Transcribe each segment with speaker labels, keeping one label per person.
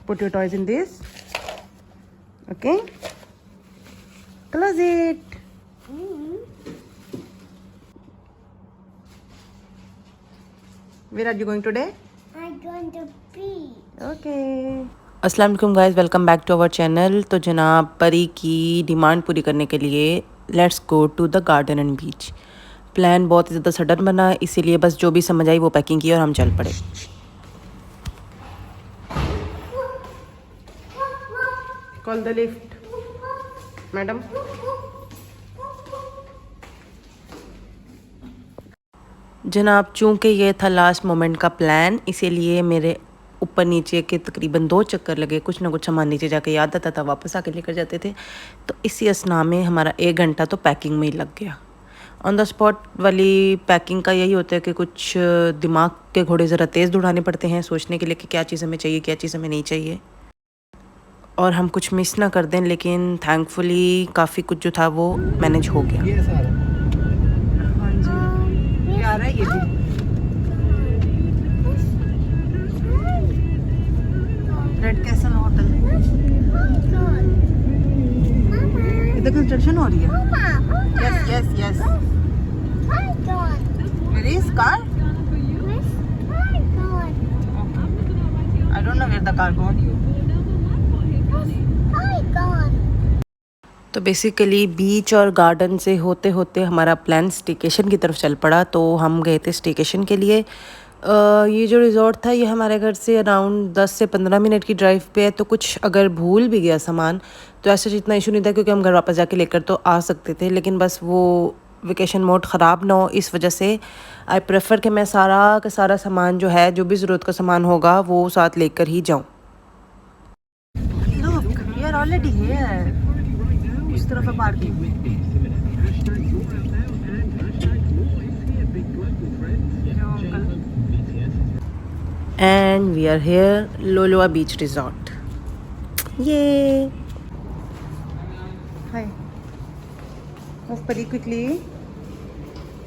Speaker 1: Put your toys in this. Okay. Close it. Where are you going today?
Speaker 2: I'm going to pee.
Speaker 1: Okay. अस्सलाम वालेकुम guys, welcome back to our channel. तो जनाब परी की demand पूरी करने के लिए let's go to the garden and beach. Plan बहुत ज़्यादा सडन बना, इसीलिए बस जो भी समझ आई वो पैकिंग की और हम चल पड़े। Call the lift madam. जनाब चूँकि ये था लास्ट मोमेंट का प्लान, इसीलिए मेरे ऊपर नीचे के तकरीबन 2 चक्कर लगे। कुछ ना कुछ सामान नीचे जाके याद आता था, वापस आके लेकर जाते थे। तो इसी असना में हमारा 1 घंटा तो पैकिंग में ही लग गया। ऑन द स्पॉट वाली पैकिंग का यही होता है कि कुछ दिमाग के घोड़े ज़रा तेज़ दौड़ाने पड़ते हैं सोचने के लिए कि क्या चीज़ हमें चाहिए, क्या चीज़ हमें नहीं चाहिए, और हम कुछ मिस ना कर दें। लेकिन थैंकफुली काफ़ी कुछ जो था वो मैनेज हो गया। हाँ जी, ये आ रहा है ये भी। रेड कैसल होटल, इधर कंस्ट्रक्शन हो रही है। Yes yes yes. Where is car? I don't know where the car gone. तो बेसिकली बीच और गार्डन से होते होते हमारा प्लान स्टेकेशन की तरफ चल पड़ा। तो हम गए थे स्टेकेशन के लिए। ये जो रिज़ॉर्ट था ये हमारे घर से अराउंड 10 से 15 मिनट की ड्राइव पे है। तो कुछ अगर भूल भी गया सामान तो ऐसा इतना इशू नहीं था, क्योंकि हम घर वापस जाके लेकर तो आ सकते थे। लेकिन बस वो वेकेशन मोड ख़राब ना हो, इस वजह से आई प्रेफर कि मैं सारा का सारा सामान जो है, जो भी ज़रूरत का सामान होगा वो साथ लेकर ही जाऊँ। Look, we are already here. इस तरफ है parking. And we are here, Loloa Beach Resort. Yay! Hi. Move Pari quickly.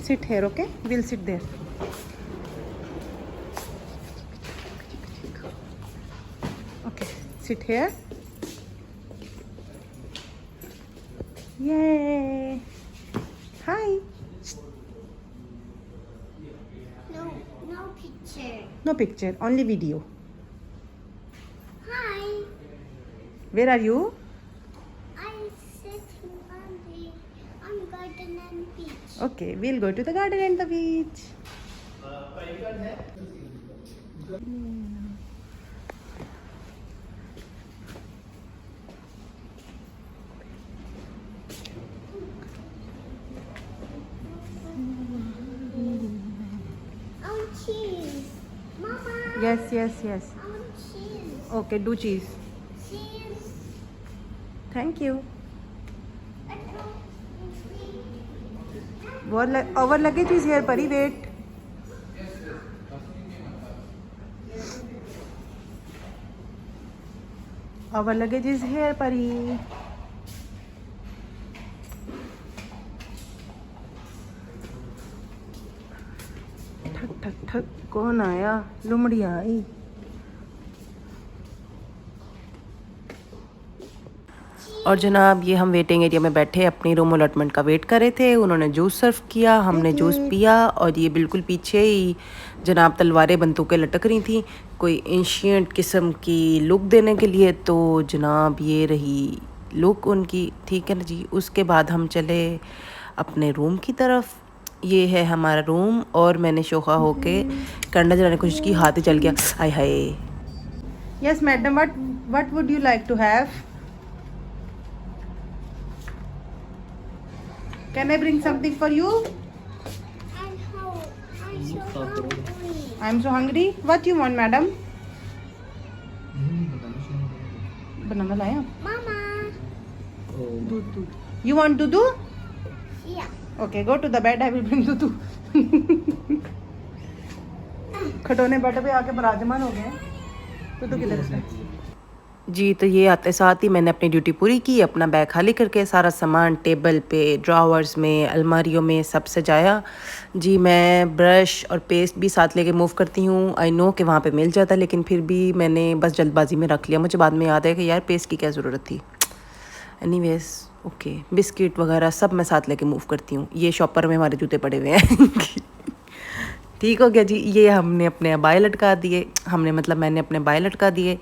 Speaker 1: Sit here, okay? We'll sit there. Okay, sit here. Yay! Hi.
Speaker 2: No picture.
Speaker 1: No picture, only video.
Speaker 2: Hi.
Speaker 1: Where are you?
Speaker 2: I'm sitting on garden and beach.
Speaker 1: Okay, we'll go to the garden and the beach.
Speaker 2: I want cheese. Mama.
Speaker 1: Yes, yes, yes.
Speaker 2: I want cheese.
Speaker 1: Okay, do cheese.
Speaker 2: Cheese.
Speaker 1: Thank you.
Speaker 2: I
Speaker 1: Our luggage is here, Pari. Wait. Our luggage is here, Pari. ठक ठक ठक, कौन आया? लुमड़ी आई। और जनाब ये हम waiting area में बैठे अपनी रूम अलॉटमेंट का वेट कर रहे थे। उन्होंने जूस सर्व किया, हमने जूस पिया, और ये बिल्कुल पीछे ही जनाब तलवारें बंदूकें लटक रही थी कोई एंशियंट किस्म की लुक देने के लिए। तो जनाब ये रही लुक उनकी, ठीक है ना जी। उसके बाद हम चले अपने रूम की तरफ। ये है हमारा रूम, और मैंने शोखा होके कंडा जलाने की कोशिश की, हाथ ही जल गया। आय हाय। Yes madam, what would you like to have? Can I bring something for you? I'm so hungry. What you want, madam? Banana लाया?
Speaker 2: Mama.
Speaker 1: Dudu. You want dudu?
Speaker 2: Yeah.
Speaker 1: Okay, go to the bed. I will bring dudu. खटोने bed पे आके बराजमान हो गए। दुदू किधर है? जी, तो ये आते साथ ही मैंने अपनी ड्यूटी पूरी की, अपना बैग खाली करके सारा सामान टेबल पे, ड्रॉवर्स में, अलमारियों में सब सजाया। जी, मैं ब्रश और पेस्ट भी साथ लेके मूव करती हूँ। आई नो कि वहाँ पे मिल जाता, लेकिन फिर भी मैंने बस जल्दबाजी में रख लिया। मुझे बाद में याद है कि यार पेस्ट की क्या ज़रूरत थी। एनीवेज़ ओके, बिस्किट वगैरह सब मैं साथ लेके मूव करती हूँ। ये शॉपर में हमारे जूते पड़े हुए हैं। ठीक हो गया जी। ये हमने अपने बाय लटका दिए, हमने मतलब मैंने अपने बाय लटका दिए।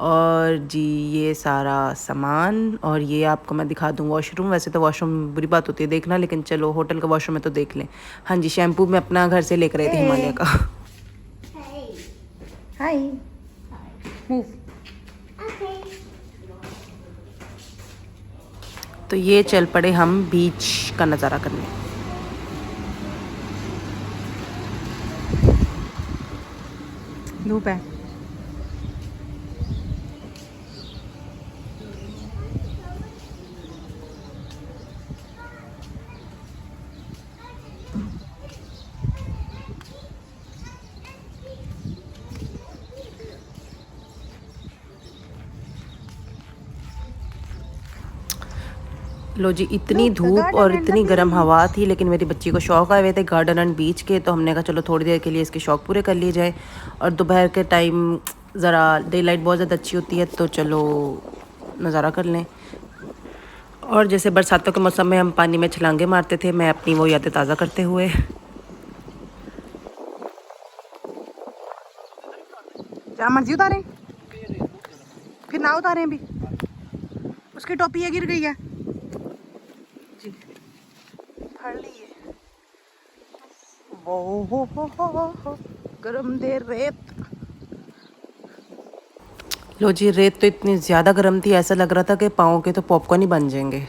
Speaker 1: और जी ये सारा सामान, और ये आपको मैं दिखा दूँ वॉशरूम। वैसे तो वॉशरूम बुरी बात होती है देखना, लेकिन चलो होटल का वॉशरूम है तो देख लें। हाँ जी, शैम्पू मैं अपना घर से लेकर आई थी हिमालय का।
Speaker 2: Hey.
Speaker 1: हाय मूव।
Speaker 2: Okay.
Speaker 1: तो ये चल पड़े हम बीच का नज़ारा करने। धूप है। लो जी, इतनी धूप और इतनी गर्म हवा थी, लेकिन मेरी बच्ची को शौक़ आए हुए थे गार्डन एंड बीच के, तो हमने कहा चलो थोड़ी देर के लिए इसके शौक़ पूरे कर लिए जाए। और दोपहर के टाइम ज़रा डे लाइट बहुत ज़्यादा अच्छी होती है, तो चलो नज़ारा कर लें। और जैसे बरसातों के मौसम में हम पानी में छलांगे मारते थे, मैं अपनी वो यादें ताज़ा करते हुए। जहाँ मर्जी उतारें, फिर ना उतारें अभी। उसकी टोपी है गिर गई है जी, फड़ ली है। वो हो गरम दे रेत। लो जी, रेत तो इतनी ज़्यादा गर्म थी, ऐसा लग रहा था कि पाँव के तो पॉपकॉर्न ही बन जाएंगे।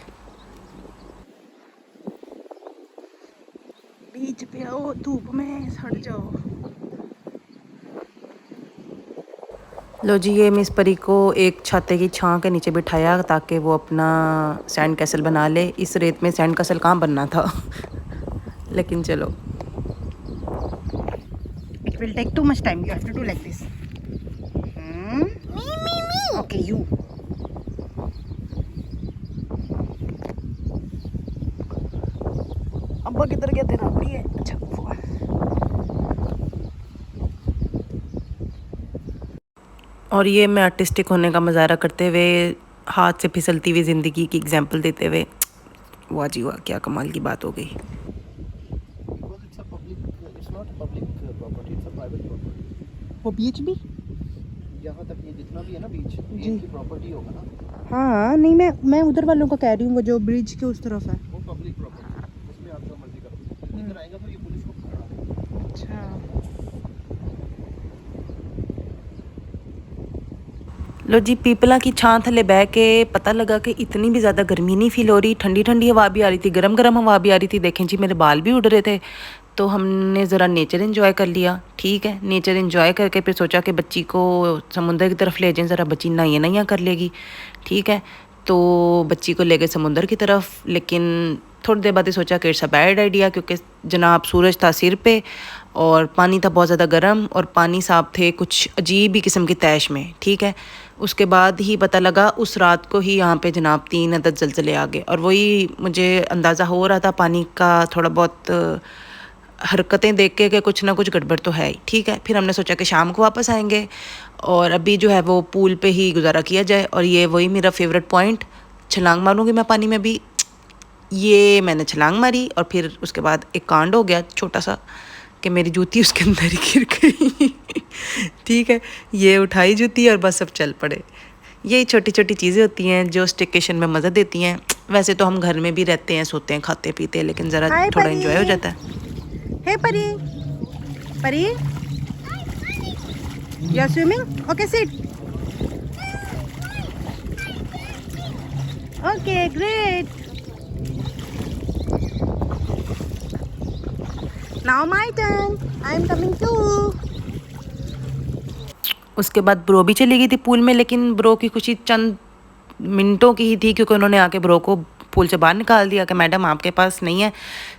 Speaker 1: बीच पे आओ, धूप में सड़ जाओ। लो जी, ये मिस परी को एक छाते की छां के नीचे बिठाया ताकि वो अपना सैंड कैसल बना ले। इस रेत में सैंड कैसल कहाँ बनना था। लेकिन चलो, it will take too much time, you have to do like this.
Speaker 2: Me.
Speaker 1: Okay you. अब्बा किधर गए थे ना बढ़िया। अच्छा और ये मैं आर्टिस्टिक होने का मुजाहरा करते हुए, हाथ से फिसलती हुई ज़िंदगी की एग्जांपल देते हुए, वाह जी वाह, क्या कमाल की बात हो गई।
Speaker 3: Because it's a public, it's not a public property, it's a private property.
Speaker 1: वो बीच भी
Speaker 3: यहाँ तक ये जितना भी है ना बीच, ये
Speaker 1: जी।
Speaker 3: इनकी प्रॉपर्टी होगा ना,
Speaker 1: हाँ नहीं, मैं उधर वालों को कह रही हूँ, वो जो ब्रिज के उस तरफ है।
Speaker 3: वो पब्लिक प्रॉपर्टी, उसमें आप जो मर्जी करो। इधर आएगा तो ये पुलिस को पकड़ा।
Speaker 1: अच्छा, लो जी, पीपला की छां थले बह के पता लगा कि इतनी भी ज़्यादा गर्मी नहीं फील हो रही, ठंडी ठंडी हवा भी आ रही थी, गरम गरम हवा भी आ रही थी। देखें जी, मेरे बाल भी उड़ रहे थे। तो हमने ज़रा नेचर एंजॉय कर लिया। ठीक है, नेचर एंजॉय करके फिर सोचा कि बच्ची को समुंदर की तरफ ले जाएं, ज़रा बच्ची नहाइए नहाइया कर लेगी। ठीक है, तो बच्ची को ले गए समुंदर की तरफ, लेकिन थोड़ी देर बाद ही सोचा कि इट्स अ बैड आइडिया, क्योंकि जनाब सूरज था सिर पे और पानी था बहुत ज़्यादा गर्म, और पानी साफ थे कुछ अजीब ही किस्म की तैश में। ठीक है, उसके बाद ही पता लगा उस रात को ही यहाँ पे जनाब 3 अदद ज़लज़ले आ गए, और वही मुझे अंदाज़ा हो रहा था पानी का थोड़ा बहुत हरकतें देख के कि कुछ ना कुछ गड़बड़ तो है ही। ठीक है, फिर हमने सोचा कि शाम को वापस आएंगे और अभी जो है वो पूल पे ही गुजारा किया जाए। और ये वही मेरा फेवरेट पॉइंट, छलांग मारूंगी मैं पानी में भी। ये मैंने छलांग मारी और फिर उसके बाद एक कांड हो गया छोटा सा कि मेरी जूती उसके अंदर ही गिर गई। ठीक है, ये उठाई जूती और बस अब चल पड़े। ये छोटी छोटी चीज़ें होती हैं जो स्टेकेशन में मज़ा देती हैं। वैसे तो हम घर में भी रहते हैं, सोते हैं, खाते पीते हैं, लेकिन ज़रा थोड़ा एंजॉय हो जाता है। Hey Pari, Pari, you are swimming? Okay sit. Okay great, now my turn, I am coming too. उसके बाद ब्रो भी चली गई थी पूल में, लेकिन ब्रो की खुशी चंद मिनटों की ही थी, क्योंकि उन्होंने आके ब्रो को पूल से बाहर निकाल दिया कि मैडम आपके पास नहीं है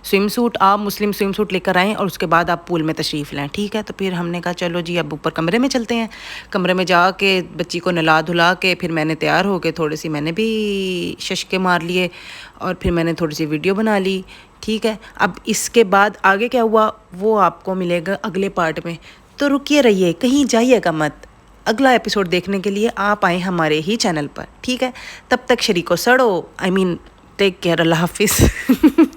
Speaker 1: स्विम सूट, आप मुस्लिम स्विम सूट लेकर आएँ और उसके बाद आप पूल में तशरीफ़ लें, ठीक है। तो फिर हमने कहा चलो जी अब ऊपर कमरे में चलते हैं। कमरे में जाके बच्ची को नला धुला के फिर मैंने तैयार हो के थोड़ी सी मैंने भी शशके मार लिए और फिर मैंने थोड़ी सी वीडियो बना ली, ठीक है। अब इसके बाद आगे क्या हुआ वो आपको मिलेगा अगले पार्ट में, तो रुकिए रहिए, कहीं जाइएगा मत। अगला एपिसोड देखने के लिए आप आए हमारे ही चैनल पर, ठीक है। तब तक शरीको सड़ो, आई मीन टेक केयर, अल्लाह हाफिज़।